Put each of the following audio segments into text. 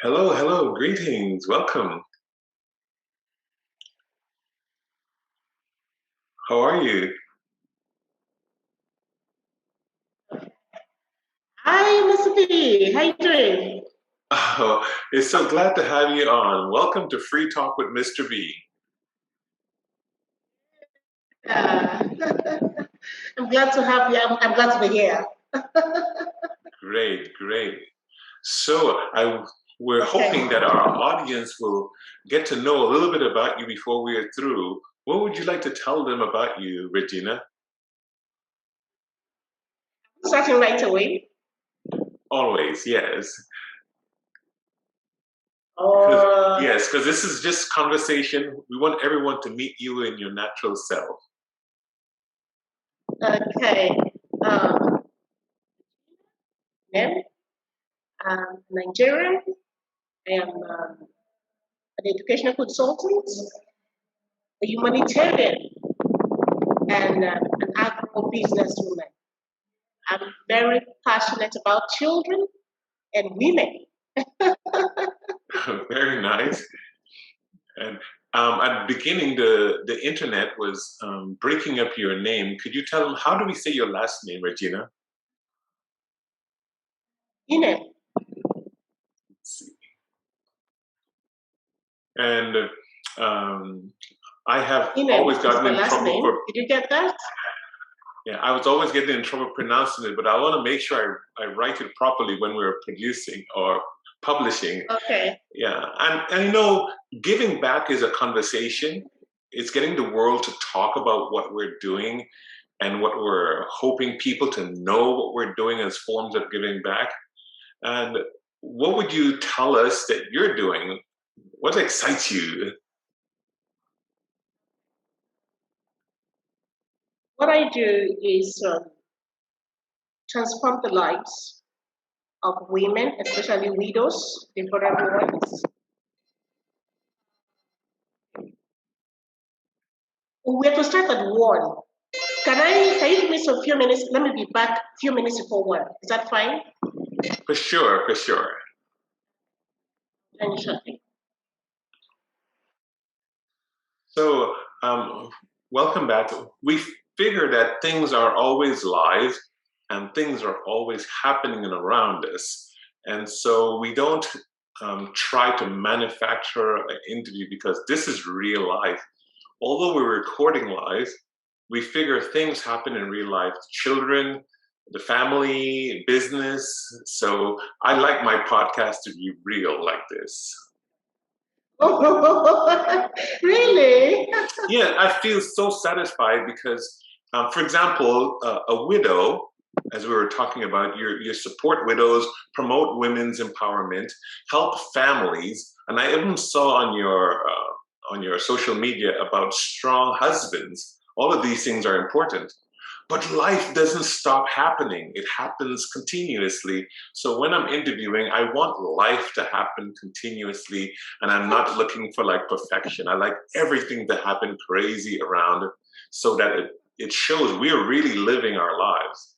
Hello, hello, greetings, welcome. How are you? Hi, Mr. B. How you doing? Oh, it's so glad to have you on. Welcome to Free Talk with Mr. B. Uh, I'm glad to have you. I'm glad to be here. Great, great. We're hoping that our audience will get to know a little bit about you before we are through. What would you like to tell them about you, Regina? Starting right away. Always, yes. Or Yes, because this is just conversation. We want everyone to meet you in your natural self. okay. Um, Inem, Nigerian. I am an educational consultant, a humanitarian, and an agro businesswoman. I'm very passionate about children and women. Very nice. And at the beginning, the internet was breaking up your name. Could you tell them how do we say your last name, Regina? Inem. Let's see. And I have Inem always is gotten my in last trouble name. for. Did you get that? Yeah, I was always getting in trouble pronouncing it, but I want to make sure I write it properly when we're producing or publishing. Okay. Yeah, and giving back is a conversation. It's getting the world to talk about what we're doing and what we're hoping people to know what we're doing as forms of giving back. And what would you tell us that you're doing? What excites you? What I do is transform the lives of women, especially widows, the vulnerable ones. We're to start at 1. Can you give me some few minutes? Let me be back a few minutes before 1. Is that fine? For sure, for sure. And shortly. So, welcome back. We figure that things are always live and things are always happening around us. And so we don't try to manufacture an interview because this is real life. Although we're recording live, we figure things happen in real life. Children, the family, business. So I like my podcast to be real like this. Really? Yeah, I feel so satisfied because, for example, a widow, as we were talking about, you support widows, promote women's empowerment, help families, and I even saw on your social media about strong husbands. All of these things are important. But life doesn't stop happening. It happens continuously. So when I'm interviewing, I want life to happen continuously. And I'm not looking for like perfection. I like everything to happen crazy around so that it shows we're really living our lives.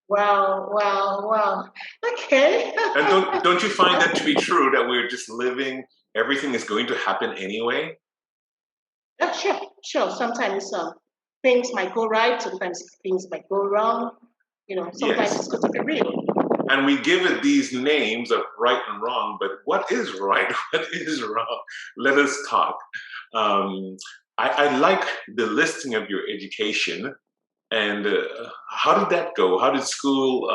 Wow. Okay. And don't you find that to be true that we're just living, everything is going to happen anyway? Yeah, sure. Sometimes things might go right, sometimes things might go wrong. Sometimes Yes. it's going to be real. And we give it these names of right and wrong, but what is right? What is wrong? Let us talk. Um, I like the listing of your education, and how did that go? How did school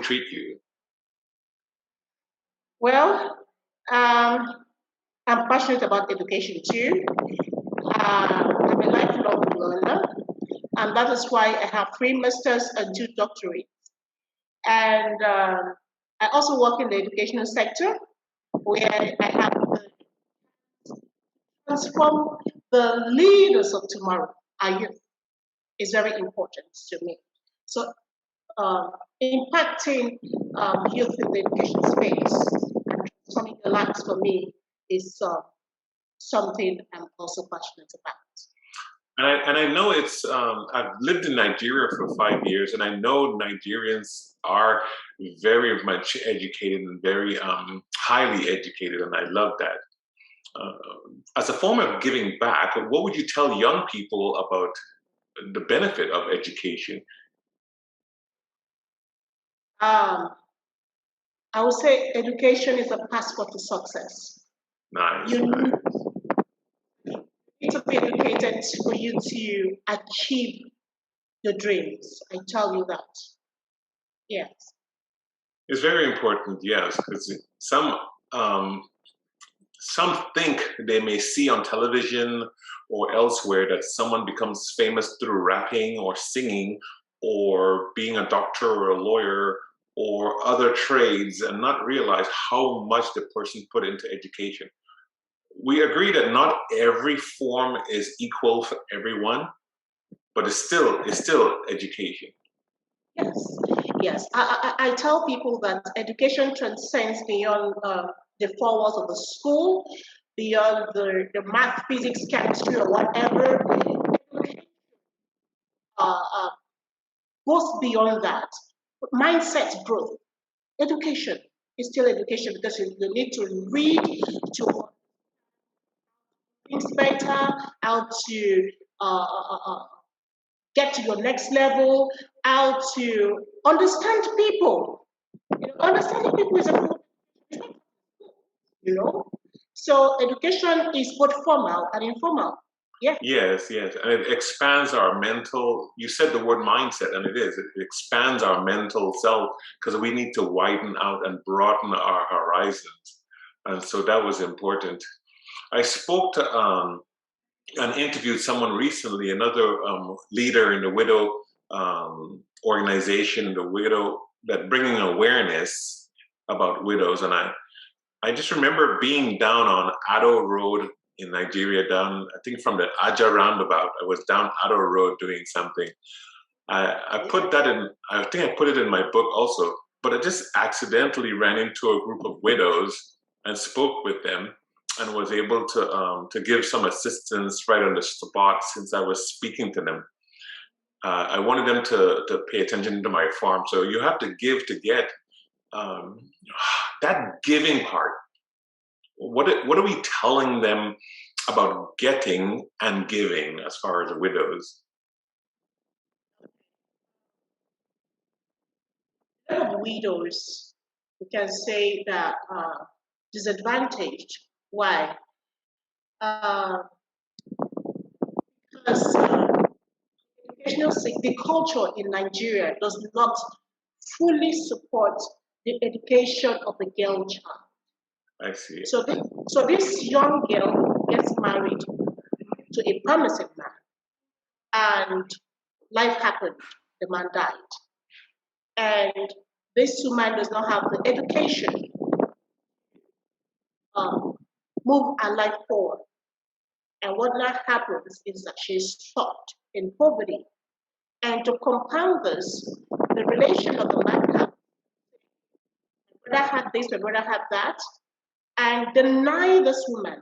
treat you? Well, I'm passionate about education too. I'm a lifelong learner, and that is why I have 3 masters and 2 doctorates. And I also work in the educational sector, where I have to transform the leaders of tomorrow. Our youth is very important to me. So, impacting youth in the education space and transforming the lives for me is something I'm also passionate about. And I know it's, I've lived in Nigeria for 5 years, and I know Nigerians are very much educated and very highly educated, and I love that. As a form of giving back, what would you tell young people about the benefit of education? Um, I would say education is a passport to success. Nice, You nice. need to be educated for you to achieve your dreams. I tell you that. Yes. It's very important, yes, because um, some think they may see on television or elsewhere that someone becomes famous through rapping or singing or being a doctor or a lawyer or other trades and not realize how much the person put into education. We agree that not every form is equal for everyone, but it's still education. Yes. Yes. I tell people that education transcends beyond the four walls of the school, beyond the math, physics, chemistry, or whatever. Uh, goes beyond that. Mindset growth. Education is still education because you need to read to things better, how to get to your next level, how to understand people. Understanding people is a you know. So education is both formal and informal. Yeah. Yes, yes. And it expands our mental, you said the word mindset, and it is. It expands our mental self because we need to widen out and broaden our horizons. And so that was important. I spoke to and interviewed someone recently, another leader in the widow organization, the widow, that bringing awareness about widows. And I just remember being down on Ado Road in Nigeria, down, I think from the Aja roundabout. I was down Ado Road doing something. I put that in, I think I put it in my book also, but I just accidentally ran into a group of widows and spoke with them and was able to give some assistance right on the spot since I was speaking to them. I wanted them to pay attention to my farm. So you have to give to get. Um, that giving part, what are we telling them about getting and giving as far as widows? A lot of widows, we can say that disadvantaged. Why? Uh, because the culture in Nigeria does not fully support the education of the girl child. I see. So this young girl gets married to a promising man, and life happened. The man died, and this woman does not have the education um, move her life forward. And what now happens is that she's stuck in poverty. And to compound this, the relation of the man had, my brother had this, my brother had that, and deny this woman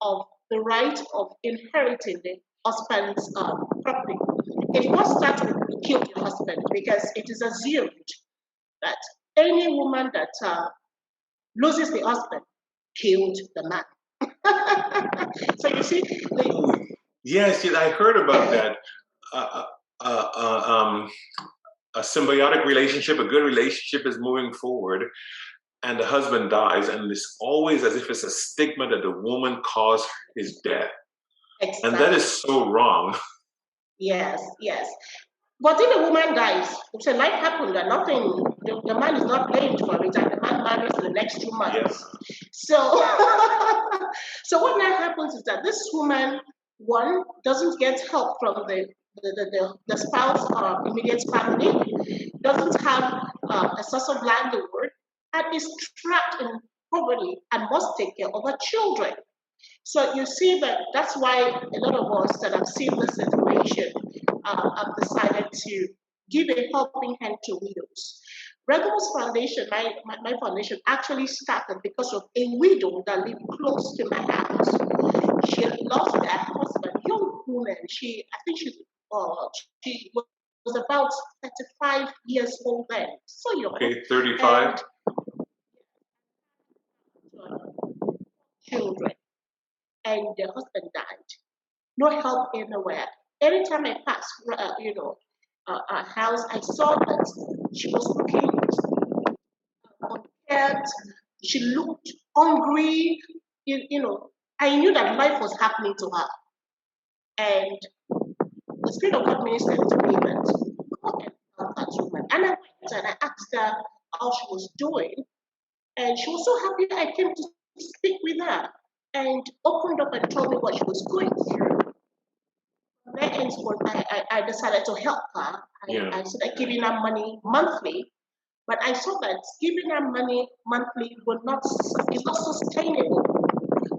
of the right of inheriting the husband's property. It must start with you killed your husband because it is assumed that any woman that loses the husband killed the man. So you see, Yes, I heard about that. Uh, uh, uh, um, a symbiotic relationship, a good relationship is moving forward, and the husband dies, and it's always as if it's a stigma that the woman caused his death. exactly. And that is so wrong. Yes, yes. But if the woman dies, it's a life happened and nothing, the man is not blamed for it, and the man marries in the next 2 months. Yes. So, so what now happens is that this woman, one, doesn't get help from the spouse or immediate family, doesn't have a source of livelihood, and is trapped in poverty and must take care of her children. So you see that's why a lot of us that have seen this situation have decided to give a helping hand to widows. Regal's foundation, my foundation, actually started because of a widow that lived close to my house. She lost her husband, young woman. I think she was about 35 years old then. So young. Okay, 35. Children, and the husband died. No help anywhere. Anytime I passed, our house, I saw that she was looking uncared. She looked hungry. I knew that life was happening to her. And the Spirit of God ministered to me that go and help that woman. And I went and I asked her how she was doing. And she was so happy I came to speak with her and opened up and told me what she was going through. I decided to help her. I started giving her money monthly, but I saw that giving her money monthly is not sustainable.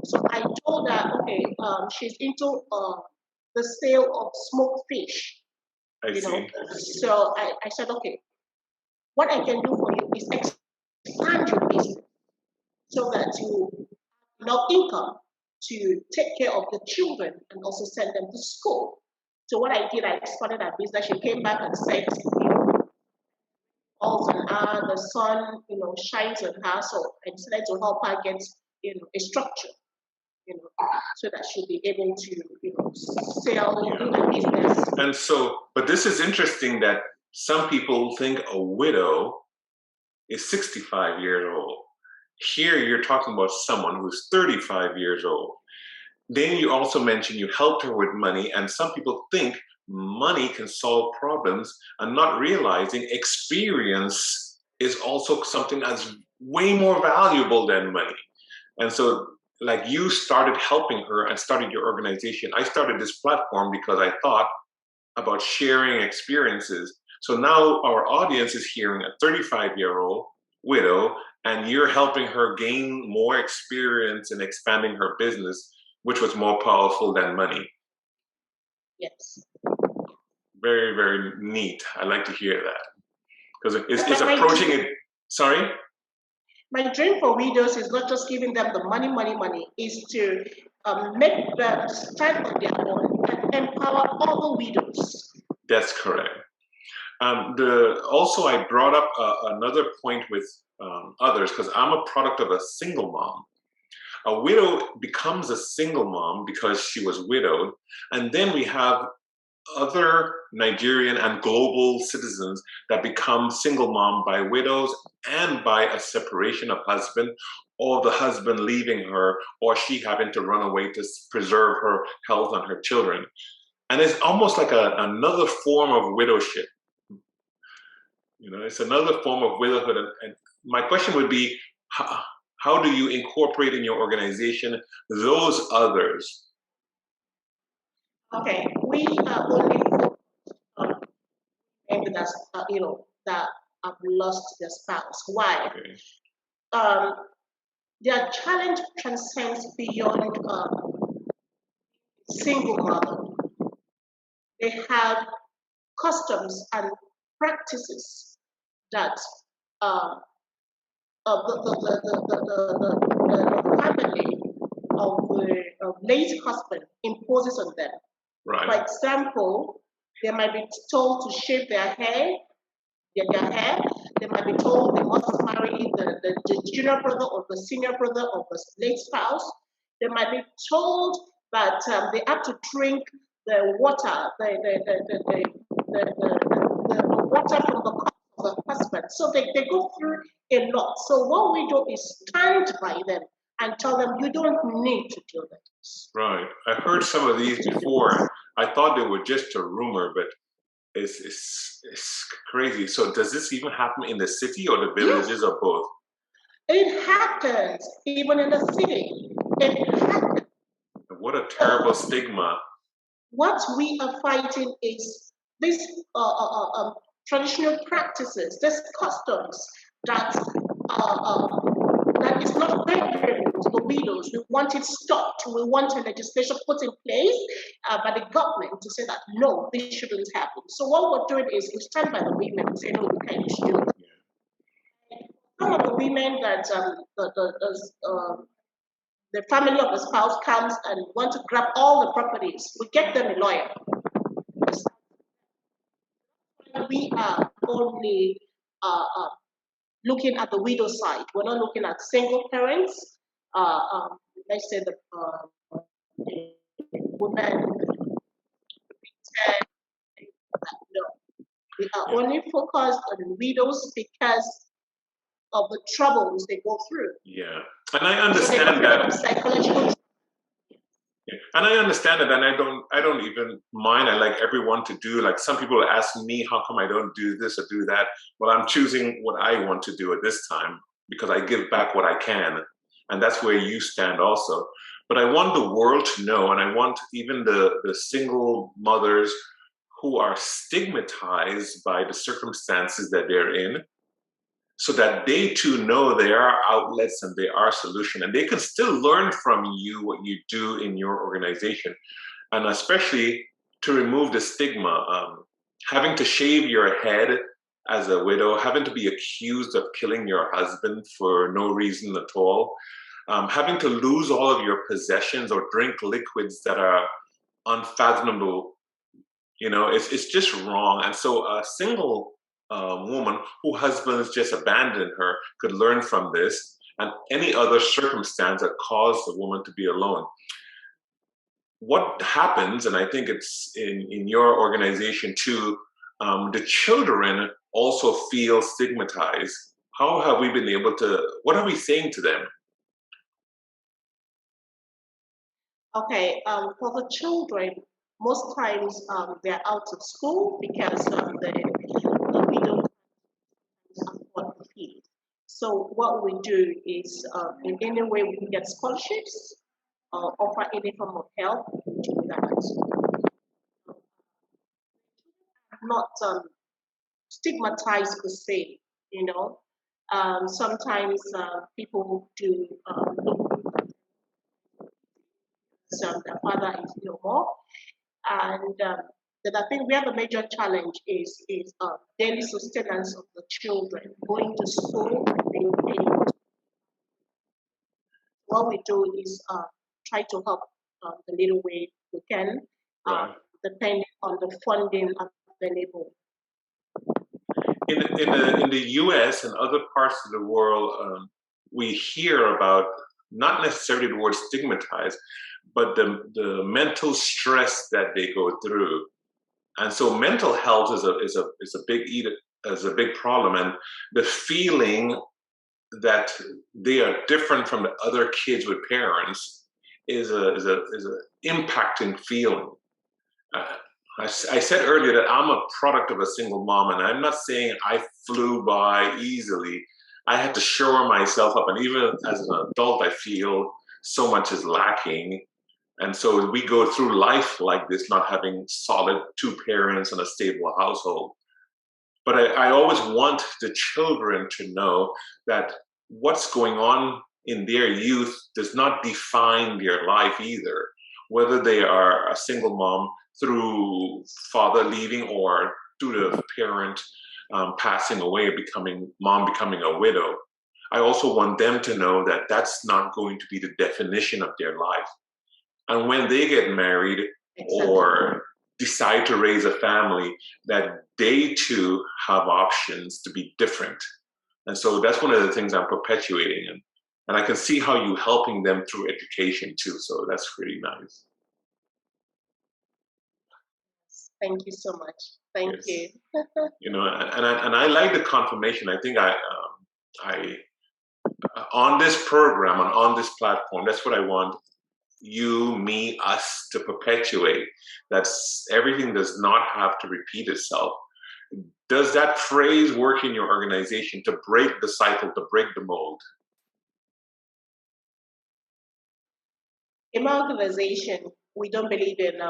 So I told her, okay, she's into the sale of smoked fish. I see. So I said, okay, what I can do for you is expand your business so that you have enough income to take care of the children and also send them to school. So what I did, I expanded her business. She came back and said, calls on her, the sun, shines on her. So I decided to help her get, a structure, so that she'll be able to, sell, do the business. And so, but this is interesting that some people think a widow is 65 years old. Here you're talking about someone who's 35 years old. Then you also mentioned you helped her with money, and some people think money can solve problems and not realizing experience is also something that's way more valuable than money. And so, like, you started helping her and started your organization. I started this platform because I thought about sharing experiences. So now our audience is hearing a 35-year-old widow, and you're helping her gain more experience in expanding her business, which was more powerful than money. Yes. Very, very neat. I like to hear that. Because it's approaching it. Sorry? My dream for widows is not just giving them the money, is to make them stand on their own and empower other widows. That's correct. Also, I brought up another point with others because I'm a product of a single mom. A widow becomes a single mom because she was widowed, and then we have other Nigerian and global citizens that become single mom by widows and by a separation of husband, or the husband leaving her, or she having to run away to preserve her health and her children. And it's almost like another form of widowship. It's another form of widowhood. And my question would be, how do you incorporate in your organization those others? Okay, we are only focused on women that have lost their spouse. Why? Okay. Their challenge transcends beyond single mother. They have customs and practices that the family of the late husband imposes on them. Right. For example, they might be told to shave their hair. They might be told they must marry the junior brother or the senior brother of the late spouse. They might be told that they have to drink the water, the water from the cup of the husband. So they go through a lot. So what we do is stand by them and tell them, you don't need to do this. Right. I heard some of these before. I thought they were just a rumor, but it's crazy. So does this even happen in the city or the villages? Yes. Or both? It happens even in the city. It happens. What a terrible stigma. What we are fighting is these traditional practices, these customs that is not favorable to the widows. We want it stopped. We want a legislation put in place by the government to say that no, this shouldn't happen. So what we're doing is we stand by the women and say no, we can't do it. Some of the women that the family of the spouse comes and want to grab all the properties, we get them a lawyer. We are only looking at the widow side. We're not looking at single parents. Let's say the women. No, we are only focused on widows because of the troubles they go through. Yeah, and I understand that. Psychological. Yeah. And I understand it, and I don't even mind. I like everyone to do. Like some people ask me, how come I don't do this or do that? Well, I'm choosing what I want to do at this time because I give back what I can, and that's where you stand also. But I want the world to know, and I want even the single mothers who are stigmatized by the circumstances that they're in, so that they too know there are outlets and there are solutions, and they can still learn from you what you do in your organization, and especially to remove the stigma. Having to shave your head as a widow, having to be accused of killing your husband for no reason at all, having to lose all of your possessions or drink liquids that are unfathomable, it's just wrong. And so a single woman whose husbands just abandoned her could learn from this and any other circumstance that caused the woman to be alone. What happens, and I think it's in your organization too, the children also feel stigmatized. How have we been able to, what are we saying to them? Okay, for the children, most times they're out of school because we don't afford the fee. So what we do is, in any way we can get scholarships, offer any form of help, we do that. Not stigmatized per se, sometimes people do look their father is no more. And then I think where the major challenge is daily sustenance of the children, going to school, being paid. What we do is try to help the little way we can, depending on the funding available. In the U.S. and other parts of the world, we hear about not necessarily the word stigmatized, but the mental stress that they go through, and so mental health is a big problem, and the feeling that they are different from the other kids with parents is a impacting feeling. I said earlier that I'm a product of a single mom, and I'm not saying I flew by easily. I had to shore myself up, and even as an adult, I feel so much is lacking. And so we go through life like this, not having solid two parents and a stable household. But I always want the children to know that what's going on in their youth does not define their life either, whether they are a single mom through father leaving or through the parent passing away, becoming a widow. I also want them to know that that's not going to be the definition of their life. And when they get married or decide to raise a family, that they too have options to be different. And so that's one of the things I'm perpetuating. And I can see how you helping them through education too. So that's really nice. Thank you so much. Thank you. And I like the confirmation. I think I on this program and on this platform, that's what I want you, me, us to perpetuate. That everything does not have to repeat itself. Does that phrase work in your organization to break the cycle, to break the mold? In my organization, we don't believe in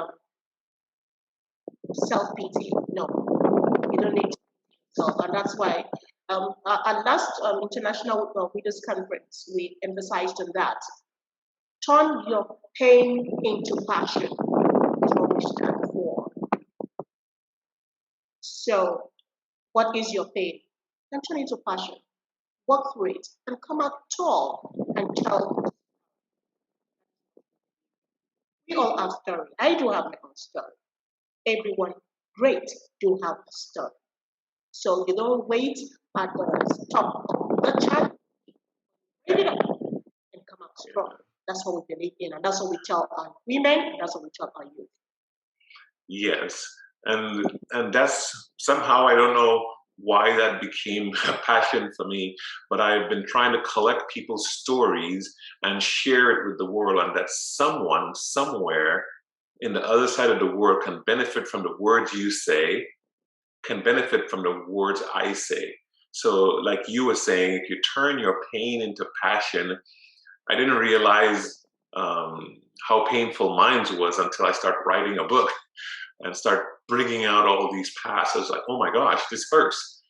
self-pity. No, you don't need to. So, and that's why our last International Widows Conference, we emphasized on that. Turn your pain into passion is what we stand for. So, what is your pain? Then turn it into passion. Work through it and come out tall and tell. all have story. I do have my own story. Everyone great do have a story. So you don't wait at the top of the chart, give it up and come out strong. That's what we believe in, and that's what we tell our women, and that's what we tell our youth. Yes, and that's somehow, I don't know why that became a passion for me, but I've been trying to collect people's stories and share it with the world, and that someone somewhere in the other side of the world can benefit from the words you say, can benefit from the words I say. So, like you were saying, if you turn your pain into passion, I didn't realize how painful mine was until I started writing a book and start bringing out all these past. I was like, oh my gosh, this hurts.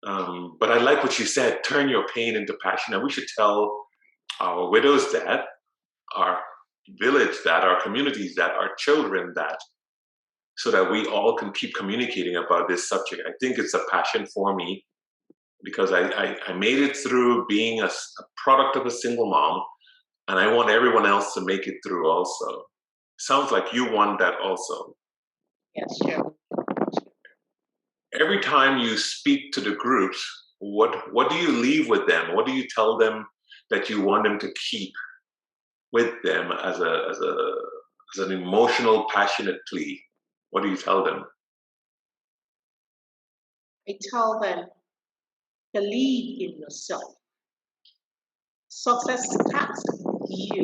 But I like what you said, turn your pain into passion. And we should tell our widows that, our village that, our communities that, our children that, so that we all can keep communicating about this subject. I think it's a passion for me because I made it through being a product of a single mom, and I want everyone else to make it through also. Sounds like you want that also. Yes, sure. Every time you speak to the groups, what do you leave with them? What do you tell them that you want them to keep with them as an emotional, passionate plea? What do you tell them? I tell them, believe in yourself. Success starts with you.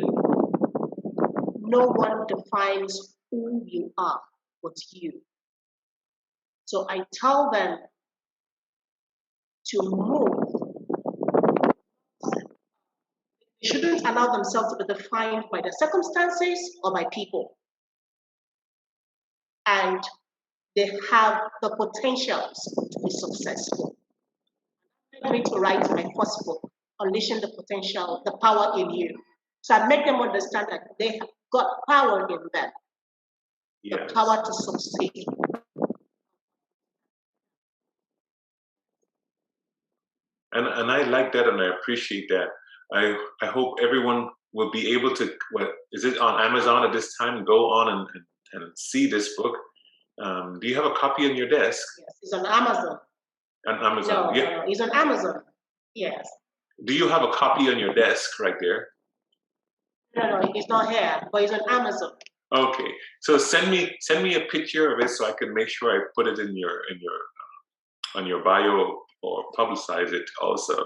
No one defines who you are but you. So I tell them to move. They shouldn't allow themselves to be defined by the circumstances or by people. And they have the potentials to be successful. I need to write my first book, Unleashing the Potential, the Power in You. So I make them understand that they have got power in them, Yes. the power to succeed. And I like that, and I appreciate that. I hope everyone will be able to. What is it on Amazon at this time? Go on and see this book. Do you have a copy on your desk? Yes, it's on Amazon. On Amazon, No, no, it's on Amazon. Yes. Do you have a copy on your desk right there? No, it's not here, but it's on Amazon. Okay, so send me a picture of it so I can make sure I put it in your on your bio or publicize it also.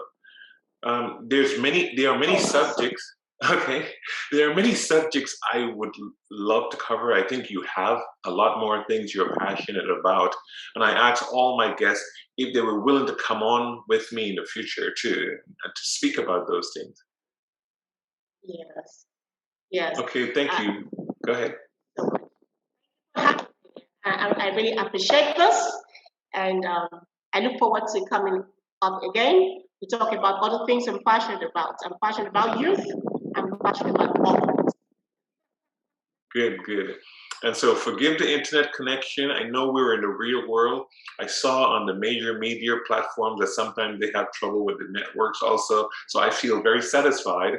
There are many subjects. Okay, there are many subjects I would love to cover. I think you have a lot more things you're passionate about, and I ask all my guests if they were willing to come on with me in the future too, and to speak about those things. Yes. Yes. Okay, thank you. Go ahead. I really appreciate this, and I look forward to coming up again to talk about other things I'm passionate about. I'm passionate about youth. I'm passionate about all. Good, good. And so forgive the internet connection. I know we're in the real world. I saw on the major media platforms that sometimes they have trouble with the networks also. So I feel very satisfied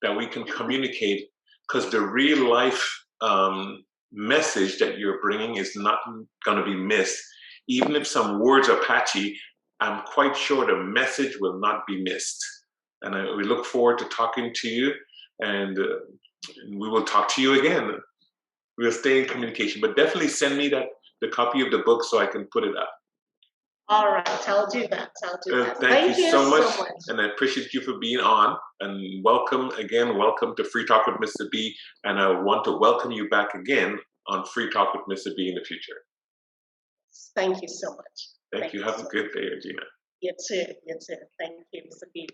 that we can communicate, because the real life message that you're bringing is not going to be missed. Even if some words are patchy, I'm quite sure the message will not be missed. And we look forward to talking to you, and we will talk to you again. We'll stay in communication, but definitely send me the copy of the book so I can put it up. All right, I'll do that. Thank you so much, and I appreciate you for being on. And welcome again. Welcome to Free Talk with Mr. B. And I want to welcome you back again on Free Talk with Mr. B in the future. Thank you so much. Thank you. Have a good day, Regina. You too. Thank you, Mr. B.